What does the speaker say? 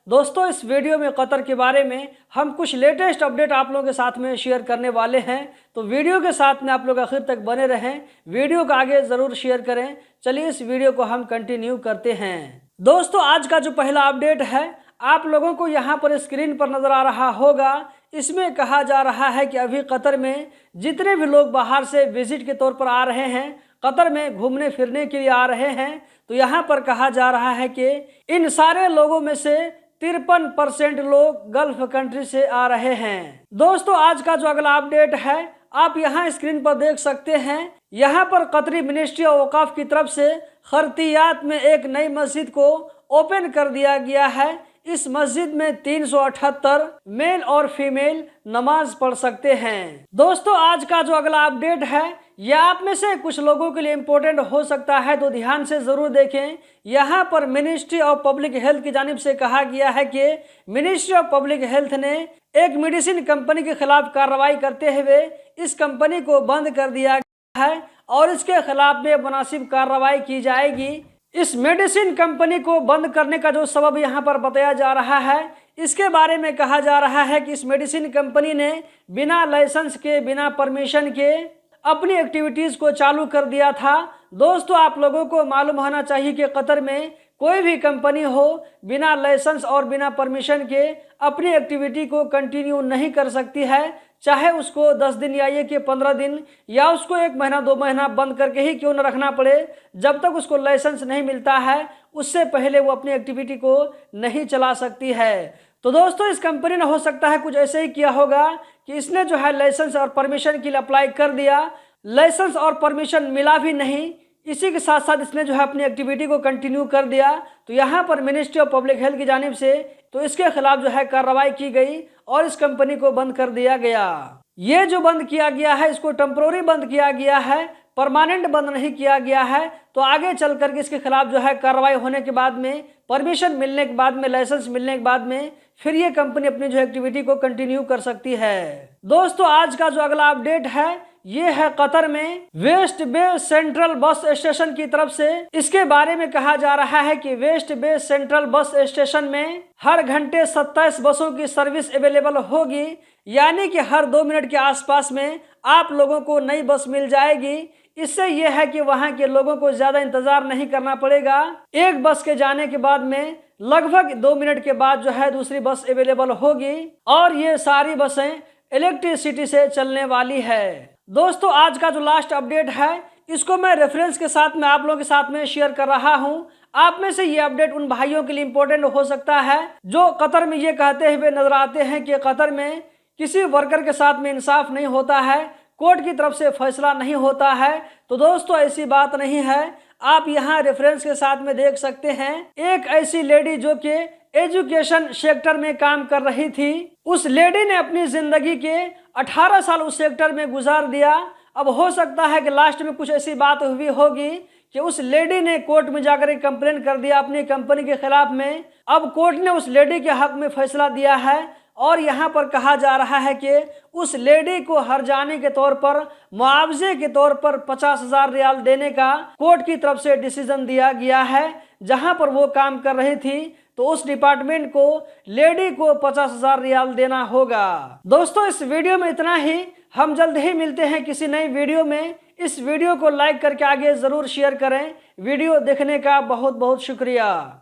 दोस्तों इस वीडियो में कतर के बारे में हम कुछ लेटेस्ट अपडेट आप लोगों के साथ में शेयर करने वाले हैं। तो वीडियो के साथ में आप लोग आखिर तक बने रहें, वीडियो को आगे ज़रूर शेयर करें। चलिए इस वीडियो को हम कंटिन्यू करते हैं। दोस्तों आज का जो पहला अपडेट है आप लोगों को यहाँ पर स्क्रीन पर नज़र आ रहा होगा। इसमें कहा जा रहा है कि अभी कतर में जितने भी लोग बाहर से विजिट के तौर पर आ रहे हैं, कतर में घूमने फिरने के लिए आ रहे हैं, तो यहाँ पर कहा जा रहा है कि इन सारे लोगों में से 53% लोग गल्फ कंट्री से आ रहे हैं। दोस्तों आज का जो अगला अपडेट है आप यहाँ स्क्रीन पर देख सकते हैं। यहाँ पर कतरी मिनिस्ट्री ऑफ वकाफ की तरफ से खरतियात में एक नई मस्जिद को ओपन कर दिया गया है। इस मस्जिद में 378 मेल और फीमेल नमाज पढ़ सकते हैं। दोस्तों आज का जो अगला अपडेट है यह आप में से कुछ लोगों के लिए इम्पोर्टेंट हो सकता है, तो ध्यान से जरूर देखें। यहाँ पर मिनिस्ट्री ऑफ पब्लिक हेल्थ की जानिब से कहा गया है कि मिनिस्ट्री ऑफ पब्लिक हेल्थ ने एक मेडिसिन कंपनी के खिलाफ कार्रवाई करते हुए इस कंपनी को बंद कर दिया गया है और इसके खिलाफ में मुनासिब कार्रवाई की जाएगी। इस मेडिसिन कंपनी को बंद करने का जो सबब यहाँ पर बताया जा रहा है, इसके बारे में कहा जा रहा है कि इस मेडिसिन कंपनी ने बिना लाइसेंस के, बिना परमिशन के अपनी एक्टिविटीज़ को चालू कर दिया था। दोस्तों आप लोगों को मालूम होना चाहिए कि कतर में कोई भी कंपनी हो बिना लाइसेंस और बिना परमिशन के अपनी एक्टिविटी को कंटिन्यू नहीं कर सकती है, चाहे उसको 10 दिन या ये कि 15 दिन या उसको 1 महीना 2 महीना बंद करके ही क्यों न रखना पड़े। जब तक उसको लाइसेंस नहीं मिलता है उससे पहले वो अपनी एक्टिविटी को नहीं चला सकती है। तो दोस्तों इस कंपनी ने हो सकता है कुछ ऐसे ही किया होगा कि इसने जो है लाइसेंस और परमिशन के लिए अप्लाई कर दिया, लाइसेंस और परमिशन मिला भी नहीं, इसी के साथ साथ इसने जो है अपनी एक्टिविटी को कंटिन्यू कर दिया। तो यहाँ पर मिनिस्ट्री ऑफ पब्लिक हेल्थ की जानिब से तो इसके खिलाफ जो है कार्रवाई की गई और इस कंपनी को बंद कर दिया गया। ये जो बंद किया गया है इसको टेम्पोररी बंद किया गया है, परमानेंट बंद नहीं किया गया है। तो आगे चल करके इसके खिलाफ जो है कार्रवाई होने के बाद में, परमिशन मिलने के बाद में, लाइसेंस मिलने के बाद में फिर ये कंपनी अपनी जो एक्टिविटी को कंटिन्यू कर सकती है। दोस्तों आज का जो अगला अपडेट है ये है कतर में वेस्ट बे सेंट्रल बस स्टेशन की तरफ से। इसके बारे में कहा जा रहा है कि वेस्ट बे सेंट्रल बस स्टेशन में हर घंटे 27 बसों की सर्विस अवेलेबल होगी, यानी कि हर 2 मिनट के आसपास में आप लोगों को नई बस मिल जाएगी। इससे यह है कि वहां के लोगों को ज्यादा इंतजार नहीं करना पड़ेगा। एक बस के जाने के बाद में लगभग 2 मिनट के बाद जो है दूसरी बस अवेलेबल होगी और ये सारी बसें इलेक्ट्रिसिटी से चलने वाली है। दोस्तों आज का जो लास्ट अपडेट है इसको मैं रेफरेंस के साथ में आप लोगों के साथ में शेयर कर रहा हूं। आप में से ये अपडेट उन भाइयों के लिए इम्पोर्टेंट हो सकता है जो कतर में ये कहते हुए नजर आते हैं कि कतर में किसी वर्कर के साथ में इंसाफ नहीं होता है, कोर्ट की तरफ से फैसला नहीं होता है। तो दोस्तों ऐसी बात नहीं है। आप यहाँ रेफरेंस के साथ में देख सकते हैं एक ऐसी लेडी जो कि एजुकेशन सेक्टर में काम कर रही थी। उस लेडी ने अपनी जिंदगी के 18 साल उस सेक्टर में गुजार दिया। अब हो सकता है कि लास्ट में कुछ ऐसी बात हुई होगी कि उस लेडी ने कोर्ट में जाकर कंप्लेन कर दिया अपनी कंपनी के खिलाफ में। अब कोर्ट ने उस लेडी के हक में फैसला दिया है और यहाँ पर कहा जा रहा है कि उस लेडी को हर्जाने के तौर पर, मुआवजे के तौर पर 50,000 रियाल देने का कोर्ट की तरफ से डिसीजन दिया गया है। जहाँ पर वो काम कर रही थी तो उस डिपार्टमेंट को लेडी को 50,000 रियाल देना होगा। दोस्तों इस वीडियो में इतना ही। हम जल्द ही मिलते हैं किसी नई वीडियो में। इस वीडियो को लाइक करके आगे जरूर शेयर करें। वीडियो देखने का बहुत बहुत शुक्रिया।